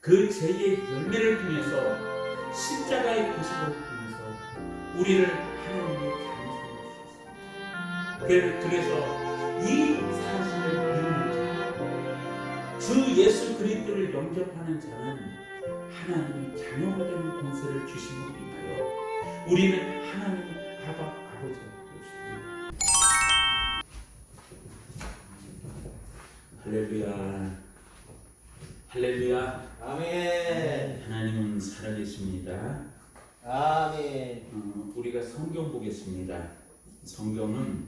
그 죄의 열매를 통해서 십자가의 고식을 통해서 우리를 하나님의 자녀로 주셨습니다. 그래서 이 사실을 믿는 자, 주 예수 그리스도를 영접하는 자는 하나님의 자녀가 되는 권세를 주심으로 인하여 우리는 하나님 아버지가 되었습니다. 할렐루야. 할렐루야. 아멘. 하나님은 살아계십니다. 아멘. 우리가 성경 보겠습니다. 성경은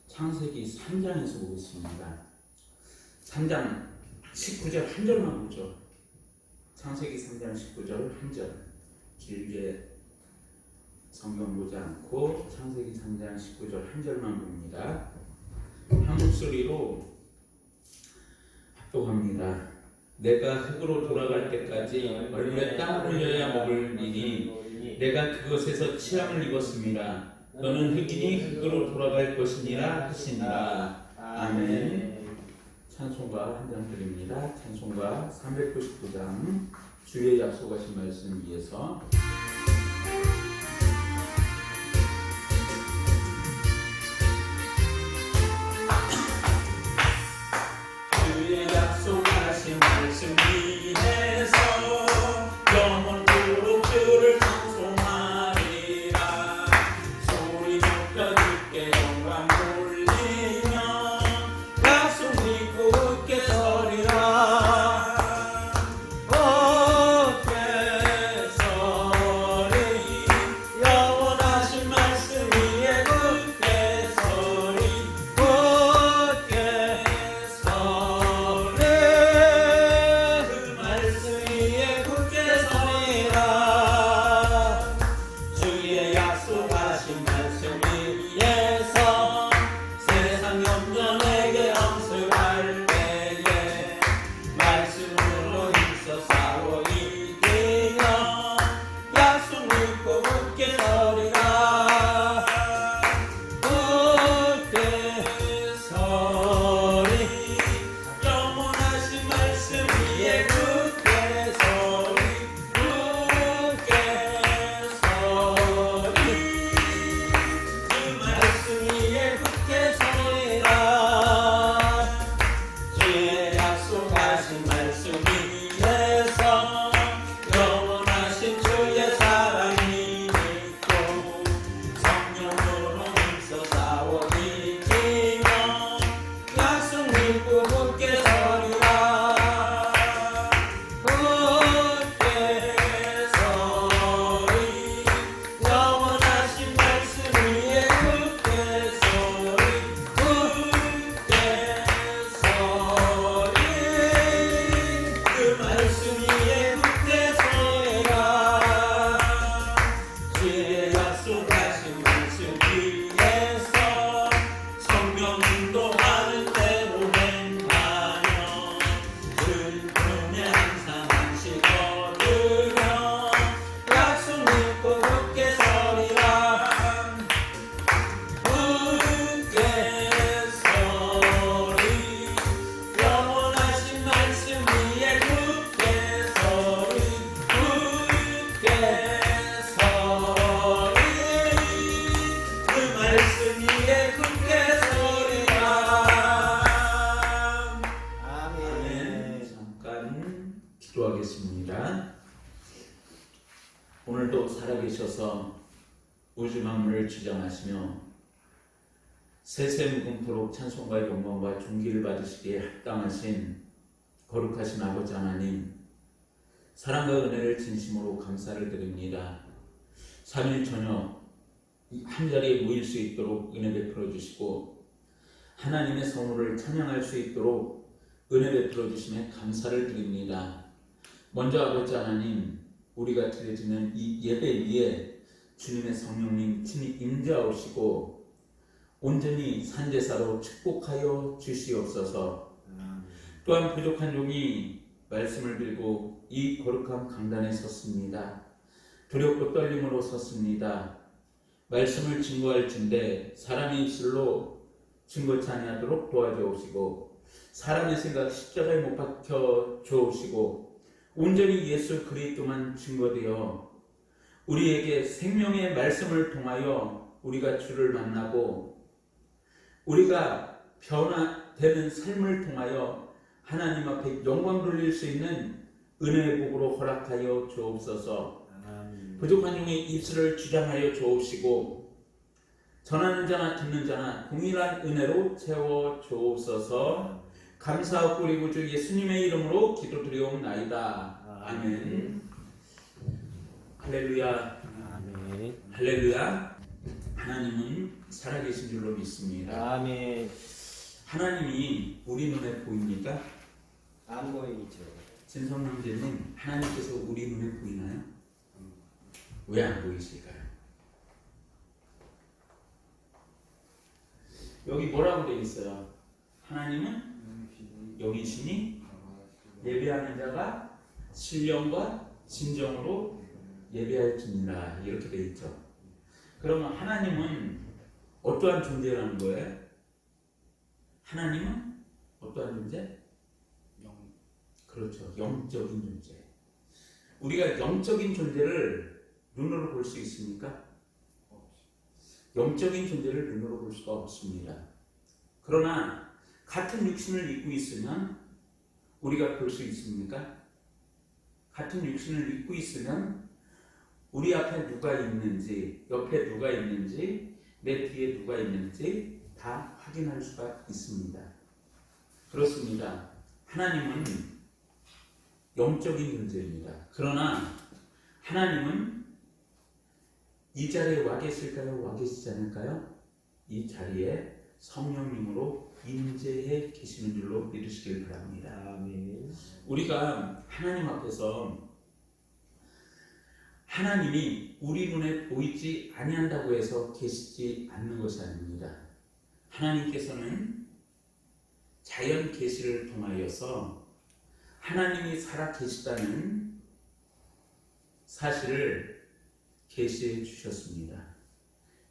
창세기 3장에서 보겠습니다. 3장 19절 한 절만 보죠. 창세기 3장 19절 한 절. 길게 성경 보지 않고 창세기 3장 19절 한 절만 봅니다. 한국 소리로 합독합니다. 내가 흙으로 돌아갈 때까지 얼마 땀 흘려야 먹을이니 내가 그것에서 치함을 입었습니다. 너는 흙이니 흙으로 돌아갈 것이니라 하시니라. 아멘. 찬송가 한 장 드립니다. 찬송가 399장 주의 약속하신 말씀 위에서 주의 약속하신 말씀 위에서 영원토록 주를 찬송하리라. 소리 높여 주께 영광 돌리며 약속 믿고 웃게 서리라. 웃게 서리 영원하신 말씀 위에 웃게 서리 웃게 서리 그 말씀 위에 굳게 서리라. 주의 약속하신 말씀 위에서 세상 염려 내게 엄습할 때에 말씀으로 힘써 싸워 이기며 약속 믿고 굳게 서리라. 굳게 서리 영원하신 말씀 위에 굳게 서리 굳게 서리 그 말씀 위에 굳게 서리라. 주의 약속하신 말씀 위에서 영원하신 주의 사랑이 있고 성령으로 힘써 싸워 이기며 약속 믿고 굳게 서리라. 굳게 서리 영원하신 말씀 위에 굳게 서리 굳게 서리 그 말씀 위에 굳게 서리라. 주의 약속하신 말씀 위에서 성령님도 하는 대로 행하며 그 품에 항상 안식 얻으며 약속 믿고 굳게 서리라. 굳게 서리 영원하신 말씀 위에 굳게 서리 굳게 서리 그 말씀 위에 굳게 서리라. 아멘. 잠깐 기도하겠습니다. 오늘도 살아계셔서 우주 만물을 주장하시며 세세무궁토록 찬송과 영광과 존귀를 받으시기에 합당하신 거룩하신 아버지 하나님, 사랑과 은혜를 진심으로 감사를 드립니다. 3일 저녁 한 자리에 모일 수 있도록 은혜 베풀어 주시고 하나님의 성호를 찬양할 수 있도록 은혜 베풀어 주심에 감사를 드립니다. 먼저 아버지 하나님, 우리가 드려지는 이 예배 위에 주님의 성령님 친히 임재하시고 온전히 산제사로 축복하여 주시옵소서. 또한 부족한 종이 말씀을 들고 이 거룩한 강단에 섰습니다. 두렵고 떨림으로 섰습니다. 말씀을 증거할 진대 사람의 입술로 증거치 아니하도록 도와주옵시고 사람의 생각 십자가에 못 박혀 주옵시고 온전히 예수 그리스도만 증거되어 우리에게 생명의 말씀을 통하여 우리가 주를 만나고 우리가 변화되는 삶을 통하여 하나님 앞에 영광 돌릴 수 있는 은혜의 복으로 허락하여 주옵소서. 부족한 종의 입술을 주장하여 주옵시고 전하는 자나 듣는 자나 동일한 은혜로 채워 주옵소서. 감사하고 우리 주 예수님의 이름으로 기도드리옵나이다. 아멘. 할렐루야. 아멘. 할렐루야. 하나님은 살아계신 줄로 믿습니다. 아멘. 하나님이 우리 눈에 보입니까? 안 보이죠. 진성남제님, 하나님께서 우리 눈에 보이나요? 왜 안 보이실까요? 여기 뭐라고 되어 있어요? 하나님은 여기시니 예배하는 자가 신령과 진정으로 예배할지니라, 이렇게 되어 있죠. 그러면 하나님은 어떠한 존재라는 거예요? 하나님은 어떠한 존재? 그렇죠. 영적인 존재. 우리가 영적인 존재를 눈으로 볼 수 있습니까? 영적인 존재를 눈으로 볼 수가 없습니다. 그러나 같은 육신을 입고 있으면 우리가 볼 수 있습니까? 같은 육신을 입고 있으면 우리 앞에 누가 있는지, 옆에 누가 있는지, 내 뒤에 누가 있는지 다 확인할 수가 있습니다. 그렇습니다. 하나님은 영적인 존재입니다. 그러나 하나님은 이 자리에 와 계실까요? 와 계시지 않을까요? 이 자리에 성령님으로 임재해 계시는 줄로 믿으시길 바랍니다. 아멘. 우리가 하나님 앞에서 하나님이 우리 눈에 보이지 아니한다고 해서 계시지 않는 것이 아닙니다. 하나님께서는 자연 계시를 통하여서 하나님이 살아 계시다는 사실을 계시해 주셨습니다.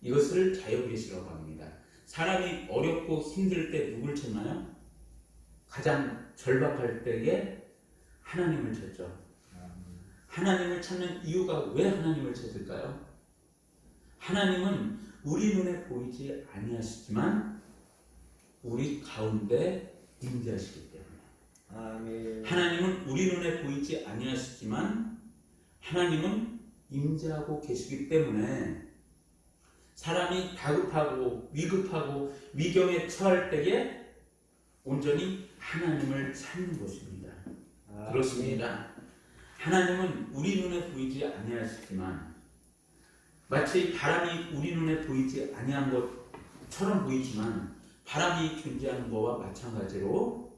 이것을 자연 계시라고 합니다. 사람이 어렵고 힘들 때 누굴 찾나요? 가장 절박할 때에 하나님을 찾죠. 하나님을 찾는 이유가 왜 하나님을 찾을까요? 하나님은 우리 눈에 보이지 아니하시지만 우리 가운데 임재하시기 때문에. 아멘. 하나님은 우리 눈에 보이지 아니하시지만 하나님은 임재하고 계시기 때문에 사람이 다급하고 위급하고 위경에 처할 때에 온전히 하나님을 찾는 것입니다. 그렇습니다. 하나님은 우리 눈에 보이지 아니하시지만 마치 바람이 우리 눈에 보이지 아니한 것처럼 보이지만 바람이 존재하는 것과 마찬가지로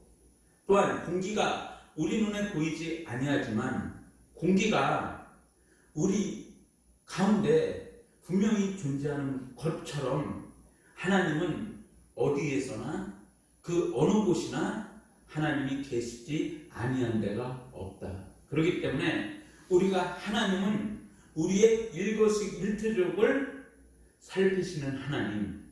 또한 공기가 우리 눈에 보이지 아니하지만 공기가 우리 가운데 분명히 존재하는 것처럼 하나님은 어디에서나 그 어느 곳이나 하나님이 계시지 아니한 데가 없다. 그렇기 때문에 우리가 하나님은 우리의 일거수일투족을 살피시는 하나님,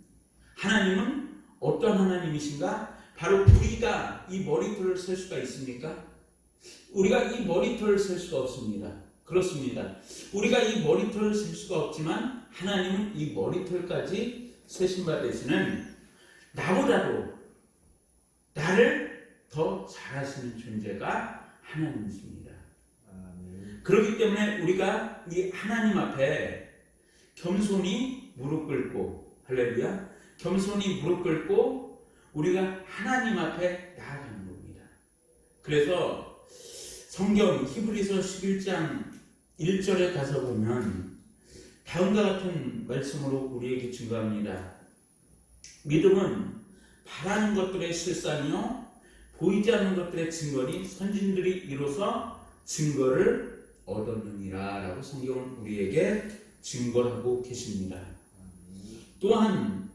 하나님은 어떤 하나님이신가? 바로 우리가 이 머리털을 셀 수가 있습니까? 우리가 이 머리털을 셀 수가 없습니다. 그렇습니다. 우리가 이 머리털을 셀 수가 없지만 하나님은 이 머리털까지 세신 바 되시는 나보다도 나를 더 잘하시는 존재가 하나님이십니다. 그렇기 때문에 우리가 이 하나님 앞에 겸손히 무릎 꿇고, 할렐루야, 겸손히 무릎 꿇고 우리가 하나님 앞에 나아가는 겁니다. 그래서 성경 히브리서 11장 1절에 가서 보면 다음과 같은 말씀으로 우리에게 증거합니다. 믿음은 바라는 것들의 실상이요 보이지 않는 것들의 증거니 선진들이 이로써 증거를 얻었느니라 라고 성경은 우리에게 증거하고 계십니다. 또한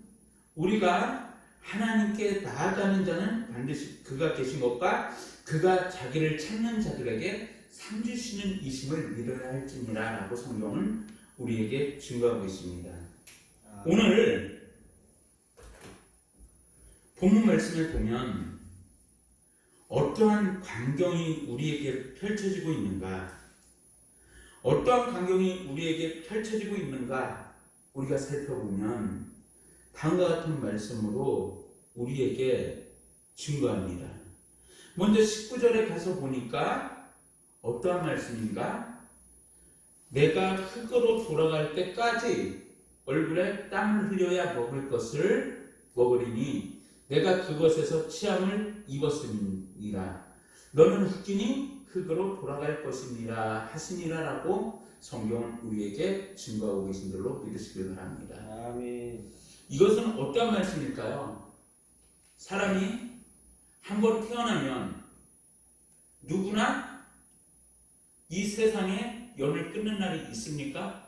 우리가 하나님께 나아가는 자는 반드시 그가 계신 것과 그가 자기를 찾는 자들에게 상 주시는 이심을 믿어야 할지니라 라고 성경은 우리에게 증거하고 있습니다. 오늘 본문 말씀을 보면 어떠한 광경이 우리에게 펼쳐지고 있는가? 어떠한 광경이 우리에게 펼쳐지고 있는가? 우리가 살펴보면 다음과 같은 말씀으로 우리에게 증거합니다. 먼저 19절에 가서 보니까 어떠한 말씀인가? 내가 흙으로 돌아갈 때까지 얼굴에 땀을 흘려야 먹을 것을 먹으리니 내가 그것에서 취함을 입었음이니라. 너는 흙이니 흙으로 돌아갈 것이니라 하시니라라고 성경은 우리에게 증거하고 계신 줄로 믿으시길 바랍니다. 아멘. 이것은 어떠한 말씀일까요? 사람이 한번 태어나면 누구나 이 세상에 연을 끊는 날이 있습니까?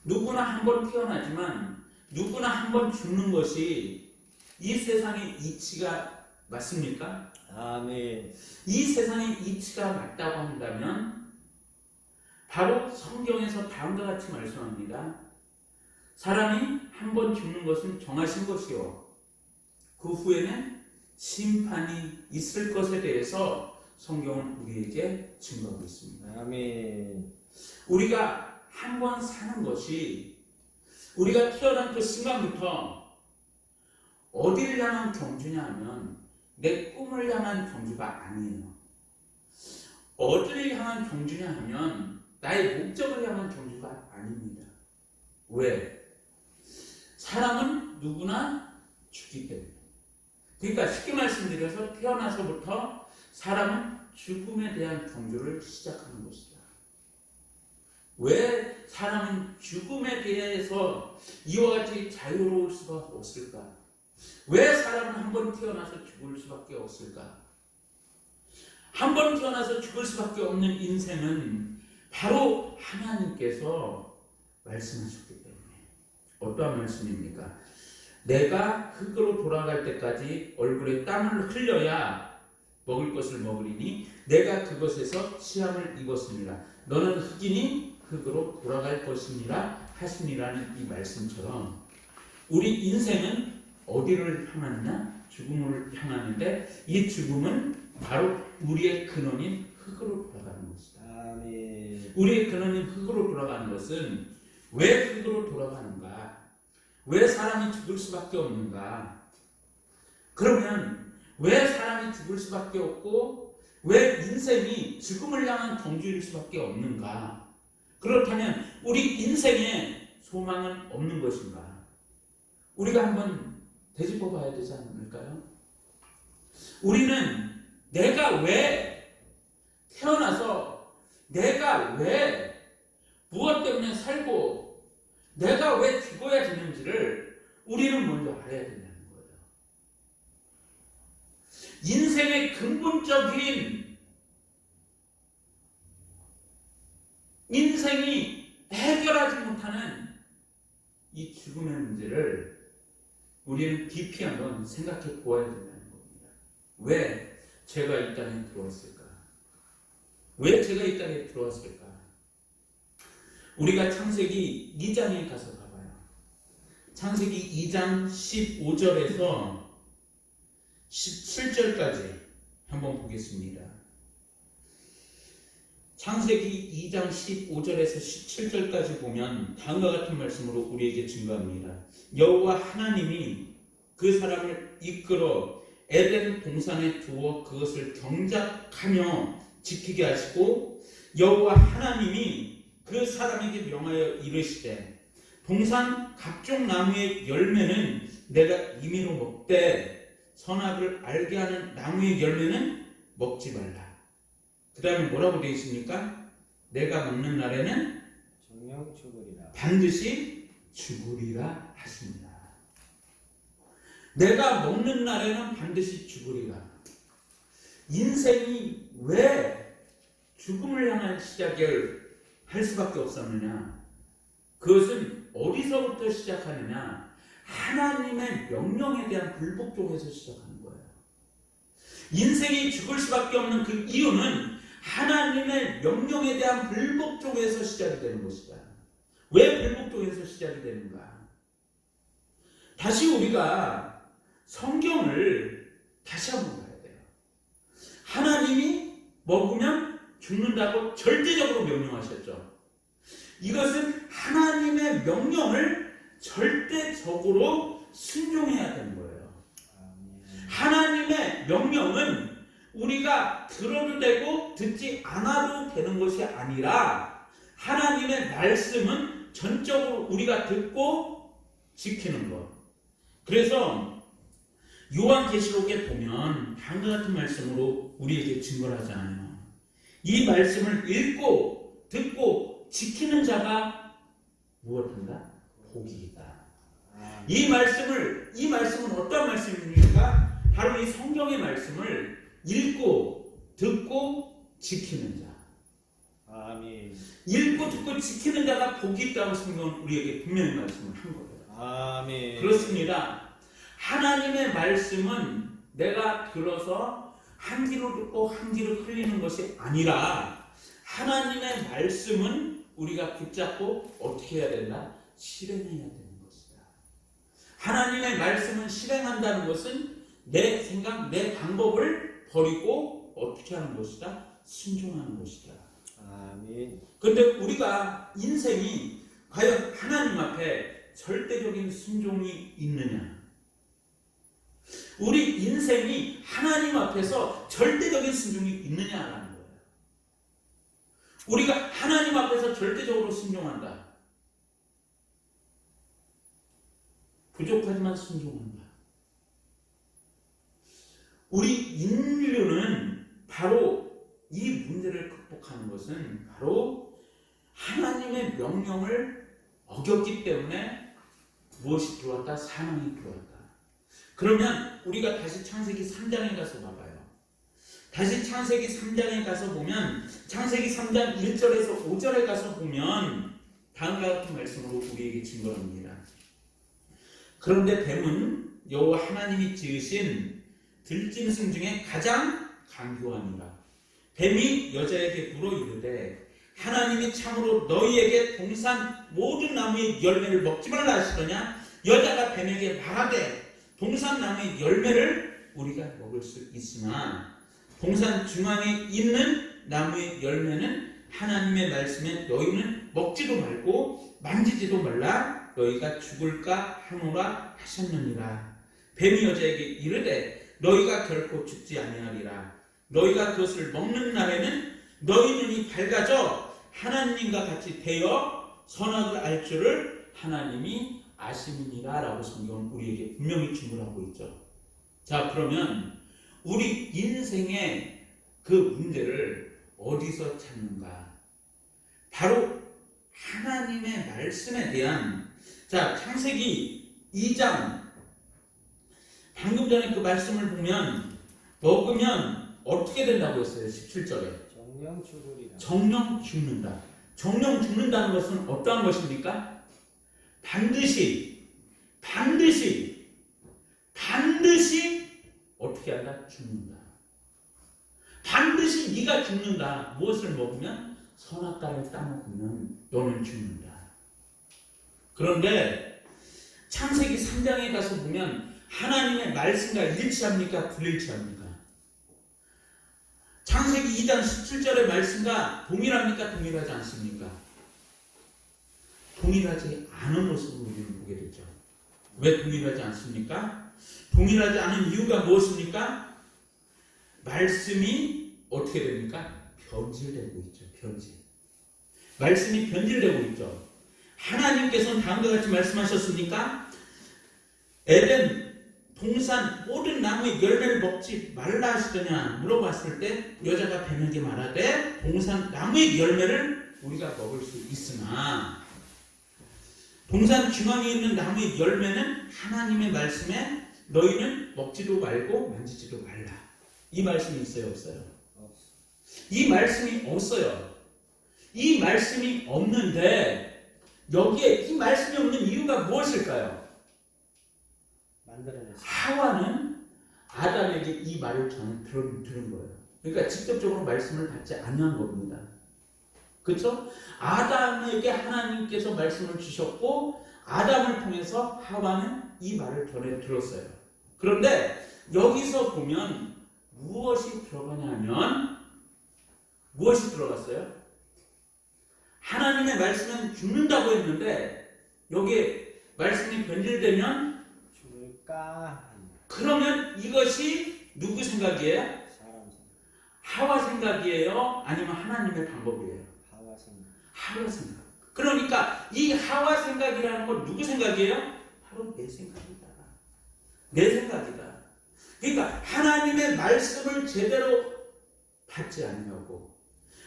누구나 한번 태어나지만 누구나 한번 죽는 것이 이 세상의 이치가 맞습니까? 아멘. 이 세상의 이치가 맞다고 한다면 바로 성경에서 다음과 같이 말씀합니다. 사람이 한번 죽는 것은 정하신 것이요 그 후에는 심판이 있을 것에 대해서 성경은 우리에게 증거하고 있습니다. 아멘. 우리가 한 번 사는 것이 우리가 태어난 그 순간부터 어디를 향한 경주냐 하면 내 꿈을 향한 경주가 아니에요. 어디를 향한 경주냐 하면 나의 목적을 향한 경주가 아닙니다. 왜? 사람은 누구나 죽기 때문에. 그러니까 쉽게 말씀드려서 태어나서부터 사람은 죽음에 대한 경주를 시작하는 것이다. 왜 사람은 죽음에 대해서 이와 같이 자유로울 수가 없을까? 왜 사람은 한 번 태어나서 죽을 수밖에 없을까? 한 번 태어나서 죽을 수밖에 없는 인생은 바로 하나님께서 말씀하셨기 때문에. 어떠한 말씀입니까? 내가 흙으로 돌아갈 때까지 얼굴에 땀을 흘려야 먹을 것을 먹으리니 내가 그것에서 시험을 입었습니다. 너는 흙이니 흙으로 돌아갈 것이니라 하시니라는 이 말씀처럼 우리 인생은 어디를 향하느냐? 죽음을 향하는데 이 죽음은 바로 우리의 근원인 흙으로 돌아가는 것이다. 아멘. 우리의 근원인 흙으로 돌아가는 것은 왜 흙으로 돌아가는가? 왜 사람이 죽을 수밖에 없는가? 그러면 왜 사람이 죽을 수밖에 없고 왜 인생이 죽음을 향한 경주일 수밖에 없는가? 그렇다면 우리 인생에 소망은 없는 것인가? 우리가 한번 되짚어 봐야 되지 않을까요? 우리는 내가 왜 태어나서 내가 왜 무엇 때문에 살고 내가 왜 죽어야 되는지를 우리는 먼저 알아야 된다는 거예요. 인생의 근본적인 인생이 해결하지 못하는 이 죽음의 문제를 우리는 깊이 한번 생각해 보아야 된다는 겁니다. 왜 제가 이 땅에 들어왔을까? 왜 제가 이 땅에 들어왔을까? 우리가 창세기 2장에 가서 봐봐요. 창세기 2장 15절에서 17절까지 한번 보겠습니다. 창세기 2장 15절에서 17절까지 보면 다음과 같은 말씀으로 우리에게 증거합니다. 여호와 하나님이 그 사람을 이끌어 에덴 동산에 두어 그것을 경작하며 지키게 하시고 여호와 하나님이 그 사람에게 명하여 이르시되 동산 각종 나무의 열매는 내가 임의로 먹되 선악을 알게 하는 나무의 열매는 먹지 말라. 그 다음에 뭐라고 되어 있습니까? 내가 먹는 날에는 정령 죽으리라. 반드시 죽으리라 하십니다. 내가 먹는 날에는 반드시 죽으리라. 인생이 왜 죽음을 향한 시작을 할 수밖에 없었느냐? 그것은 어디서부터 시작하느냐? 하나님의 명령에 대한 불복종에서 시작하는 거예요. 인생이 죽을 수밖에 없는 그 이유는 하나님의 명령에 대한 불복종에서 시작이 되는 것이다. 왜 불복종에서 시작이 되는가? 다시 우리가 성경을 다시 한번 봐야 돼요. 하나님이 먹으면 죽는다고 절대적으로 명령하셨죠. 이것은 하나님의 명령을 절대적으로 순종해야 되는 거예요. 하나님의 명령은 우리가 들어도 되고 듣지 않아도 되는 것이 아니라 하나님의 말씀은 전적으로 우리가 듣고 지키는 것. 그래서 요한계시록에 보면 다음과 같은 말씀으로 우리에게 증거를 하잖아요. 이 말씀을 읽고 듣고 지키는 자가 무엇인가? 복이 있다. 이 말씀은 어떤 말씀입니까? 바로 이 성경의 말씀을 읽고 듣고 지키는 자. 아멘. 읽고 듣고 지키는 자가 복이 있다고 성경은 우리에게 분명히 말씀을 한 거예요. 아멘. 그렇습니다. 하나님의 말씀은 내가 들어서 한 귀로 듣고 한 귀로 흘리는 것이 아니라 하나님의 말씀은 우리가 붙잡고 어떻게 해야 된다? 실행해야 되는 것이다. 하나님의 말씀은 실행한다는 것은 내 생각, 내 방법을 버리고 어떻게 하는 것이다? 순종하는 것이다. 아멘. 그런데 우리가 인생이 과연 하나님 앞에 절대적인 순종이 있느냐? 우리 인생이 하나님 앞에서 절대적인 순종이 있느냐라는 거예요. 우리가 하나님 앞에서 절대적으로 순종한다. 부족하지만 순종한다. 우리 인류는 바로 이 문제를 극복하는 것은 바로 하나님의 명령을 어겼기 때문에 무엇이 들어왔다? 사망이 들어왔다. 그러면 우리가 다시 창세기 3장에 가서 봐봐요. 다시 창세기 3장에 가서 보면 창세기 3장 1절에서 5절에 가서 보면 다음과 같은 말씀으로 우리에게 증거합니다. 그런데 뱀은 여호와 하나님이 지으신 들짐승 중에 가장 강교하니라. 뱀이 여자에게 물어 이르되 하나님이 참으로 너희에게 동산 모든 나무의 열매를 먹지 말라 하시더냐? 여자가 뱀에게 말하되 동산 나무의 열매를 우리가 먹을 수 있으나 동산 중앙에 있는 나무의 열매는 하나님의 말씀에 너희는 먹지도 말고 만지지도 말라 너희가 죽을까 하노라 하셨느니라. 뱀이 여자에게 이르되 너희가 결코 죽지 아니하리라. 너희가 그것을 먹는 날에는 너희 눈이 밝아져 하나님과 같이 되어 선악을 알 줄을 하나님이 아심이니라 라고 성경은 우리에게 분명히 증거하고 있죠. 자, 그러면 우리 인생의 그 문제를 어디서 찾는가? 바로 하나님의 말씀에 대한, 자, 창세기 2장 방금 전에 그 말씀을 보면 먹으면 어떻게 된다고 했어요? 17절에 정령 죽으리라. 정령 죽는다. 정령 죽는다는 것은 어떠한 것입니까? 반드시 어떻게 한다? 죽는다. 반드시 네가 죽는다. 무엇을 먹으면? 선악과를 따먹으면 너는 죽는다. 그런데 창세기 3장에 가서 보면 하나님의 말씀과 일치합니까? 불일치합니까? 창세기 2장 17절의 말씀과 동일합니까? 동일하지 않습니까? 동일하지 않은 모습을 우리는 보게 되죠. 왜 동일하지 않습니까? 동일하지 않은 이유가 무엇입니까? 말씀이 어떻게 됩니까? 변질되고 있죠. 변질. 말씀이 변질되고 있죠. 하나님께서는 다음과 같이 말씀하셨습니까? 에덴 동산 모든 나무의 열매를 먹지 말라 하시더냐 물어봤을 때 여자가 뱀에게 말하되 동산 나무의 열매를 우리가 먹을 수 있으나 동산 중앙에 있는 나무의 열매는 하나님의 말씀에 너희는 먹지도 말고 만지지도 말라. 이 말씀이 있어요? 없어요? 이 말씀이 없어요. 이 말씀이 없는데 여기에 이 말씀이 없는 이유가 무엇일까요? 하와는 아담에게 이 말을 들은 거예요. 그러니까 직접적으로 말씀을 받지 않는 겁니다. 그렇죠? 아담에게 하나님께서 말씀을 주셨고 아담을 통해서 하와는 이 말을 전해 들었어요. 그런데 여기서 보면 무엇이 들어가냐면 무엇이 들어갔어요? 하나님의 말씀은 죽는다고 했는데 여기에 말씀이 변질되면 죽을까? 그러면 이것이 누구 생각이에요? 사람 생각. 하와 생각이에요? 아니면 하나님의 방법이에요? 하와 생각. 하와 생각. 그러니까 이 하와 생각이라는 건 누구 생각이에요? 바로 내 생각이다. 내 생각이다. 그러니까 하나님의 말씀을 제대로 받지 아니하고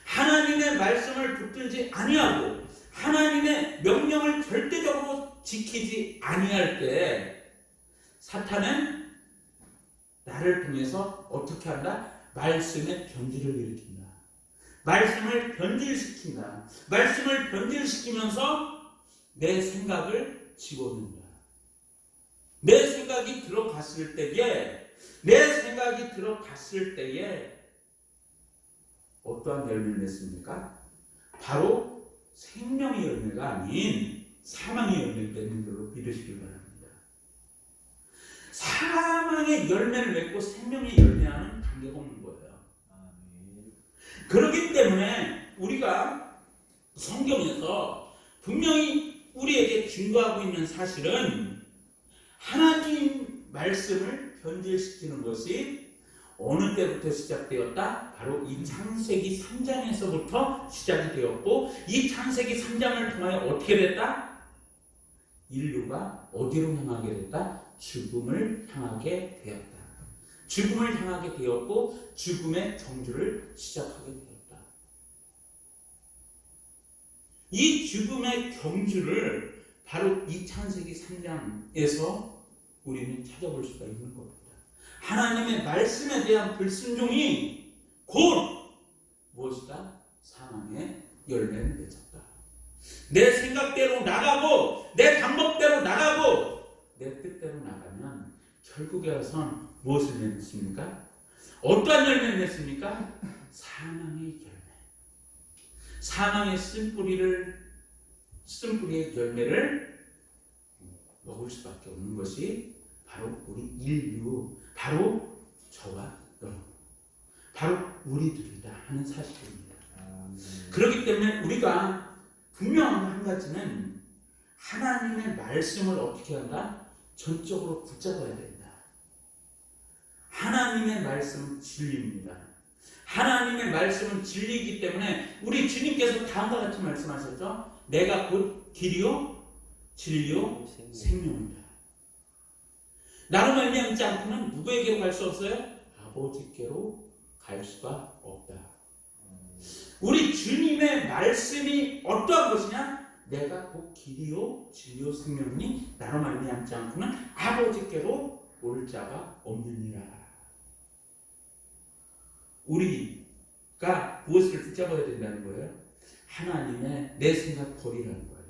하나님의 말씀을 붙들지 아니하고 하나님의 명령을 절대적으로 지키지 아니할 때 사탄은 나를 통해서 어떻게 한다? 말씀의 변질을 일으킨다. 말씀을 변질시킨다. 말씀을 변질시키면서 내 생각을 집어넣는다. 내 생각이 들어갔을 때에 어떠한 열매를 맺습니까? 바로 생명의 열매가 아닌 사망의 열매를 맺는 걸로 믿으시길 바랍니다. 사망의 열매를 맺고 생명의 열매와는 관계가 없는 거예요. 아멘. 그렇기 때문에 우리가 성경에서 분명히 우리에게 증거하고 있는 사실은 하나님 말씀을 변질시키는 것이 어느 때부터 시작되었다? 바로 이 창세기 3장에서부터 시작이 되었고 이 창세기 3장을 통하여 어떻게 됐다? 인류가 어디로 향하게 됐다? 죽음을 향하게 되었다. 죽음을 향하게 되었고 죽음의 정주를 시작하게 되었다. 이 죽음의 경주를 바로 이 창세기 3장에서 우리는 찾아볼 수가 있는 겁니다. 하나님의 말씀에 대한 불순종이 곧 무엇이다? 사망의 열매를 맺었다. 내 생각대로 나가고 내 방법대로 나가고 내 뜻대로 나가면 결국에 와서는 무엇을 맺습니까? 어떠한 열매를 맺습니까? 사망의 열매. 사망의 쓴뿌리의 열매를 먹을 수밖에 없는 것이 바로 우리 인류, 바로 저와 여러분, 바로 우리들이다 하는 사실입니다. 그렇기 때문에 우리가 분명한 한 가지는 하나님의 말씀을 어떻게 한다? 전적으로 붙잡아야 된다. 하나님의 말씀은 진리입니다. 하나님의 말씀은 진리이기 때문에 우리 주님께서 다음과 같이 말씀하셨죠? 내가 곧 길이요 진리요 생명이다. 나로 말미암지 않고는 누구에게로 갈 수 없어요? 아버지께로 갈 수가 없다. 우리 주님의 말씀이 어떠한 것이냐? 내가 곧 길이요 진리요 생명이니 나로 말미암지 않고는 아버지께로 올 자가 없느니라. 우리가 무엇을 붙잡아야 된다는 거예요? 하나님의 내 생각 버리라는 거예요.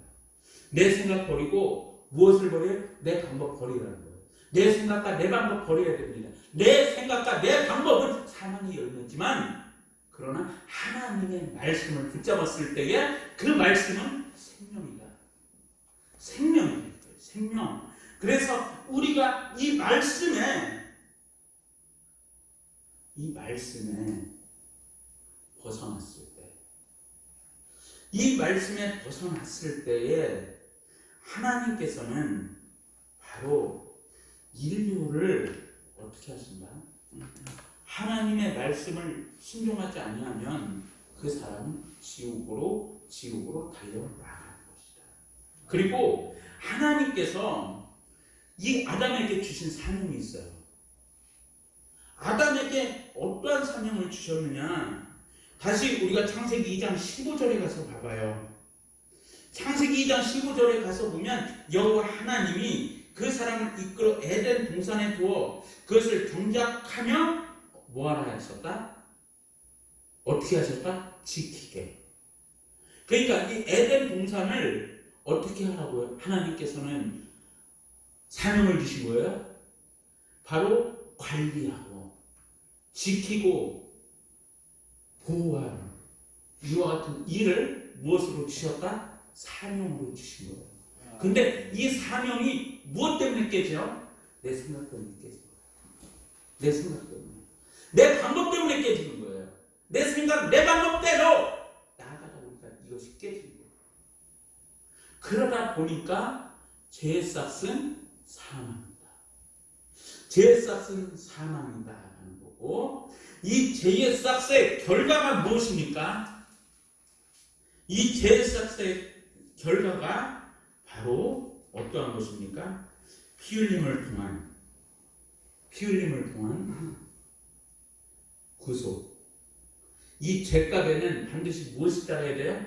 내 생각 버리고 무엇을 버려요? 내 방법 버리라는 거예요. 내 생각과 내 방법 버려야 됩니다. 내 생각과 내 방법은 사망의 열매지만 그러나 하나님의 말씀을 붙잡았을 때에 그 말씀은 생명이다. 생명이다. 생명. 그래서 우리가 이 말씀에 벗어났을 때, 이 말씀에 벗어났을 때에 하나님께서는 바로 인류를 어떻게 하신다? 하나님의 말씀을 순종하지 아니하면 그 사람은 지옥으로 달려나가는 것이다. 그리고 하나님께서 이 아담에게 주신 사명이 있어요. 아담에게 어떠한 사명을 주셨느냐? 다시 우리가 창세기 2장 15절에 가서 봐봐요. 창세기 2장 15절에 가서 보면 여호와 하나님이 그 사람을 이끌어 에덴 동산에 두어 그것을 경작하며 뭐하라 하셨다? 어떻게 하셨다? 지키게. 그러니까 이 에덴 동산을 어떻게 하라고요? 하나님께서는 사명을 주신 거예요. 바로 관리하고 지키고 보호하는 이와 같은 일을 무엇으로 주셨다? 사명으로 주신 거예요. 근데 이 사명이 무엇 때문에 깨져요? 내 생각 때문에 깨져요. 내 생각 때문에. 내 방법 때문에 깨지는 거예요. 내 생각, 내 방법대로 나아가다 보니까 이것이 깨지는 거예요. 그러다 보니까 죄의 싹은 사망이다. 죄의 싹은 사망이다 하는 거고, 이 죄의 싹의 결과가 무엇입니까? 이 죄의 싹의 결과가 바로 어떠한 것입니까? 피 흘림을 통한 구속. 이 죄값에는 반드시 무엇이 따라야 돼요?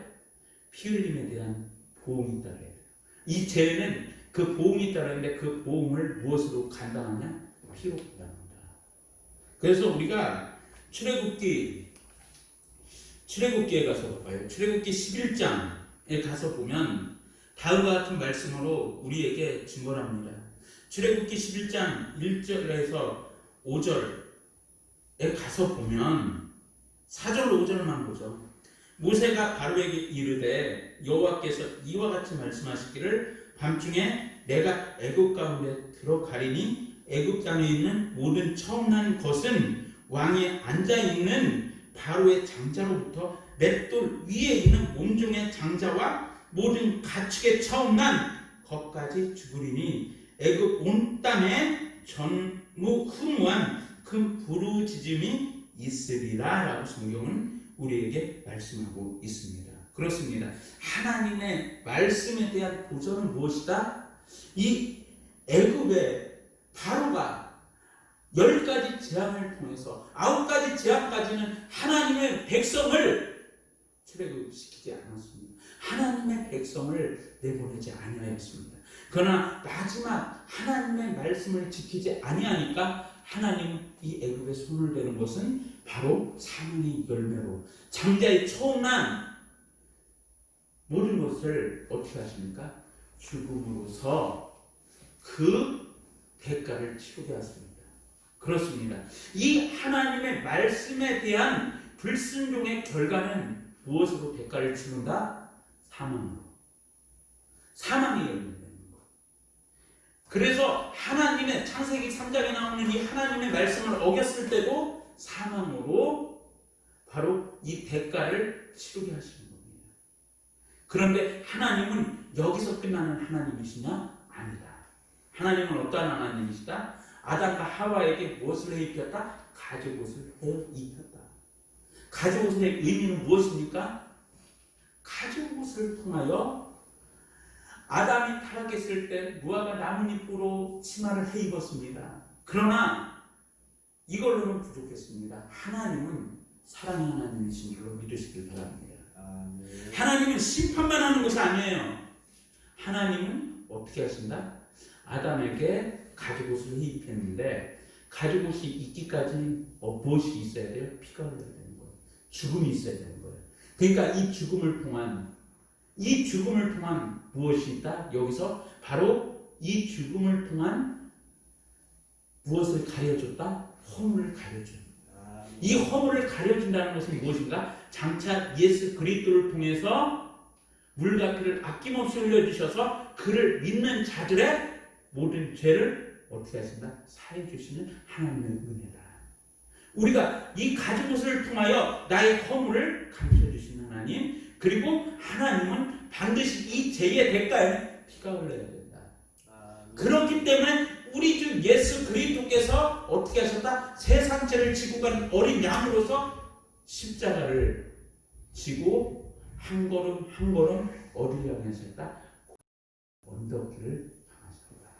피 흘림에 대한 보응이 따라야 돼요. 이 죄는 그 보응이 따르는데 그 보응을 무엇으로 감당하냐? 피로 감당합니다. 그래서 우리가 출애굽기에 가서 봐요. 출애굽기 11장에 가서 보면 다음과 같은 말씀으로 우리에게 증거합니다. 출애굽기 11장 1절에서 5절에 가서 보면 4절 5절만 보죠. 모세가 바로에게 이르되 여호와께서 이와 같이 말씀하시기를 밤중에 내가 애굽 가운데 들어가리니 애굽 땅에 있는 모든 처음 난 것은 왕에 앉아 있는 바로의 장자로부터 맷돌 위에 있는 몸종의 장자와 모든 가축의 처음 난 것까지 죽으리니 애굽 온 땅에 전무후무한 큰 부르짖음이 있으리라 라고 성경은 우리에게 말씀하고 있습니다. 그렇습니다. 하나님의 말씀에 대한 보전은 무엇이다? 이 애굽의 바로가 10가지 재앙을 통해서 9가지 재앙까지는 하나님의 백성을 출애굽시키지 않았습니다. 하나님의 백성을 내보내지 아니하였습니다. 그러나 마지막 하나님의 말씀을 지키지 아니하니까 하나님 이 애굽에 손을 대는 것은 바로 사망의 열매로 장자의 처음 난 모든 것을 어떻게 하십니까? 죽음으로써 그 대가를 치르게 하십니다. 그렇습니다. 이 하나님의 말씀에 대한 불순종의 결과는 무엇으로 대가를 치른다? 사망으로. 사망의 열매되는 것. 그래서 하나님의 창세기 3장에 나오는 이 하나님의 말씀을 어겼을 때도 사망으로 바로 이 대가를 치르게 하시는 겁니다. 그런데 하나님은 여기서 끝나는 하나님이시냐? 아니다. 하나님은 어떠한 하나님이시다? 아담과 하와에게 무엇을 해 입혔다? 가죽옷을 해 입혔다. 가죽옷의 의미는 무엇입니까? 가죽옷을 통하여 아담이 타락했을 때 무화과 나뭇잎으로 치마를 해 입었습니다. 그러나 이걸로는 부족했습니다. 하나님은 사랑의 하나님이신 줄로 믿으시길 바랍니다. 하나님은 심판만 하는 것이 아니에요. 하나님은 어떻게 하신다? 아담에게 가죽옷을 입혔는데 가죽옷이 있기까지는 무엇이 있어야 돼요? 피가 흘러야 되는 거예요. 죽음이 있어야 되는 거예요. 그러니까 이 죽음을 통한 무엇이 있다? 여기서 바로 이 죽음을 통한 무엇을 가려줬다? 허물을 가려줘요. 이 허물을 가려준다는 것은 무엇인가? 장차 예수 그리스도를 통해서 물과 피를 아낌없이 흘려주셔서 그를 믿는 자들의 모든 죄를 어떻게 하신다? 사해 주시는 하나님의 은혜다. 우리가 이 가죽옷을 통하여 나의 허물을 감춰주시는 하나님, 그리고 하나님은 반드시 이 죄의 대가에 피가 흘러야 된다. 그렇기 때문에 우리 주 예수 그리스도께서 어떻게 하셨다? 세상 죄를 지고 간 어린 양으로서 십자가를 지고 한 걸음 한 걸음 어디를 향하셨다? 언덕길을 향하셨다.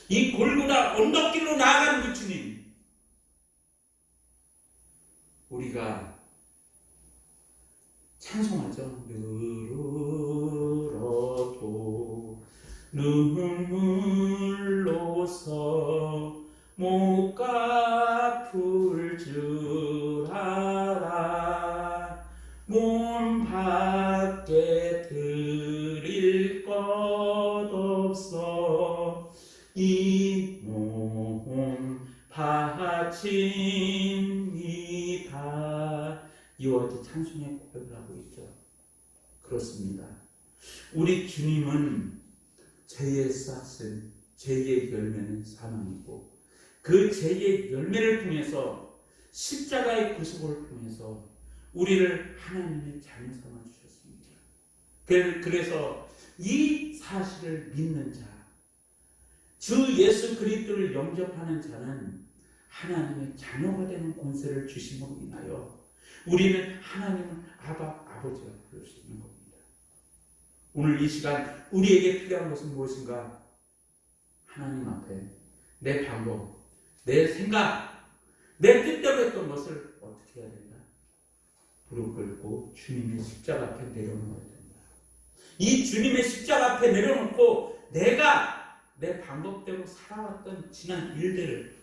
이 골고다 언덕길로 나아가는 그 주님, 우리가 찬송하죠. 늘어도 눈물로서 못 갚을 줄 알아 몸 밖에 드릴 것 없어 이 몸 바칩니다. 이와 같이 찬송의 고백을 하고 있죠. 그렇습니다. 우리 주님은 죄의 싹은, 죄의 열매는 사망이고 그 죄의 열매를 통해서 십자가의 구속을 통해서 우리를 하나님의 자녀 삼아 주셨습니다. 그래서 이 사실을 믿는 자, 주 예수 그리스도를 영접하는 자는 하나님의 자녀가 되는 권세를 주심으로 인하여 우리는 하나님을 아버지가 부를 수 있는 겁니다. 오늘 이 시간 우리에게 필요한 것은 무엇인가? 하나님 앞에 내 방법, 내 생각, 내 뜻대로 했던 것을 어떻게 해야 된다? 무릎 꿇고 주님의 십자가 앞에 내려놓아야 된다. 이 주님의 십자가 앞에 내려놓고 내가 내 방법대로 살아왔던 지난 일들을,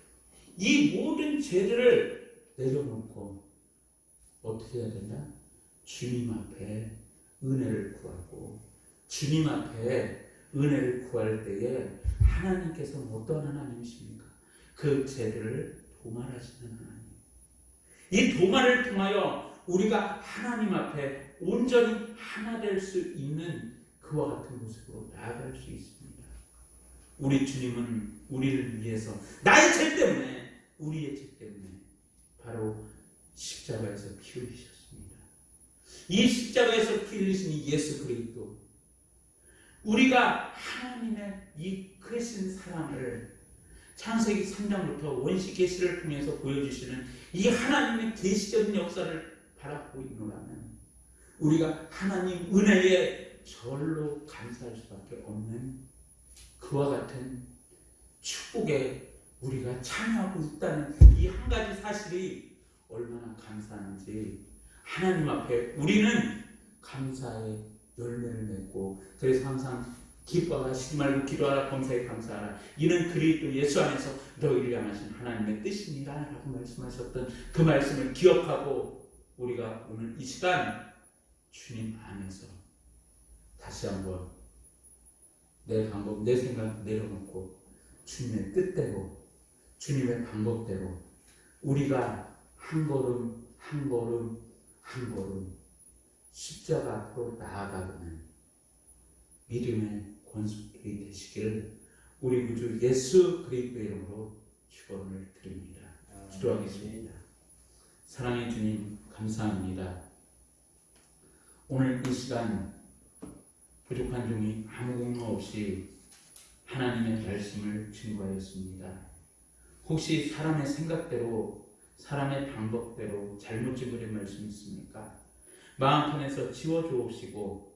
이 모든 죄들을 내려놓고 어떻게 해야 된다? 주님 앞에 은혜를 구하고, 주님 앞에 은혜를 구할 때에 하나님께서는 어떤 하나님이십니까? 그 죄들을 도말하시는 하나님. 이 도말을 통하여 우리가 하나님 앞에 온전히 하나 될 수 있는 그와 같은 모습으로 나아갈 수 있습니다. 우리 주님은 우리를 위해서 나의 죄 때문에, 우리의 죄 때문에 바로 십자가에서 피 흘리셨습니다. 이 십자가에서 피 흘리신 이 예수 그리스도, 우리가 하나님의 이 크신 사랑을 창세기 3장부터 원시 계시를 통해서 보여주시는 이 하나님의 계시적인 역사를 바라보고 있노라면 우리가 하나님 은혜에 절로 감사할 수밖에 없는 그와 같은 축복에 우리가 참여하고 있다는 이 한 가지 사실이 얼마나 감사한지 하나님 앞에 우리는 감사의 열매를 맺고, 그래서 항상 기뻐하라, 쉬지 말고 기도하라, 범사에 감사하라, 이는 그리스도 예수 안에서 너희를 향하신 하나님의 뜻이니라 라고 말씀하셨던 그 말씀을 기억하고 우리가 오늘 이 시간 주님 안에서 다시 한번 내 방법, 내 생각 내려놓고 주님의 뜻대로, 주님의 방법대로 우리가 한 걸음 한 걸음 한 걸음 십자가 앞으로 나아가는 믿음의 권속들이 되시기를 우리 구주 예수 그리스도의 이름으로 축원을 드립니다. 기도하겠습니다. 사랑의 주님, 감사합니다. 오늘 이 시간 부족한 종이 아무 공로 없이 하나님의 말씀을 증거하였습니다. 혹시 사람의 생각대로, 사람의 방법대로 잘못 증거된 말씀이 있습니까? 마음편에서 지워주옵시고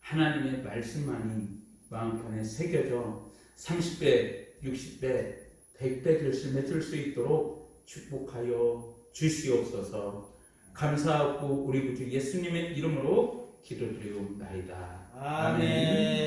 하나님의 말씀만이 마음편에 새겨져 30배, 60배, 100배 결실 맺을 수 있도록 축복하여 주시옵소서. 감사하고 우리 구주 예수님의 이름으로 기도드리옵나이다. 아멘.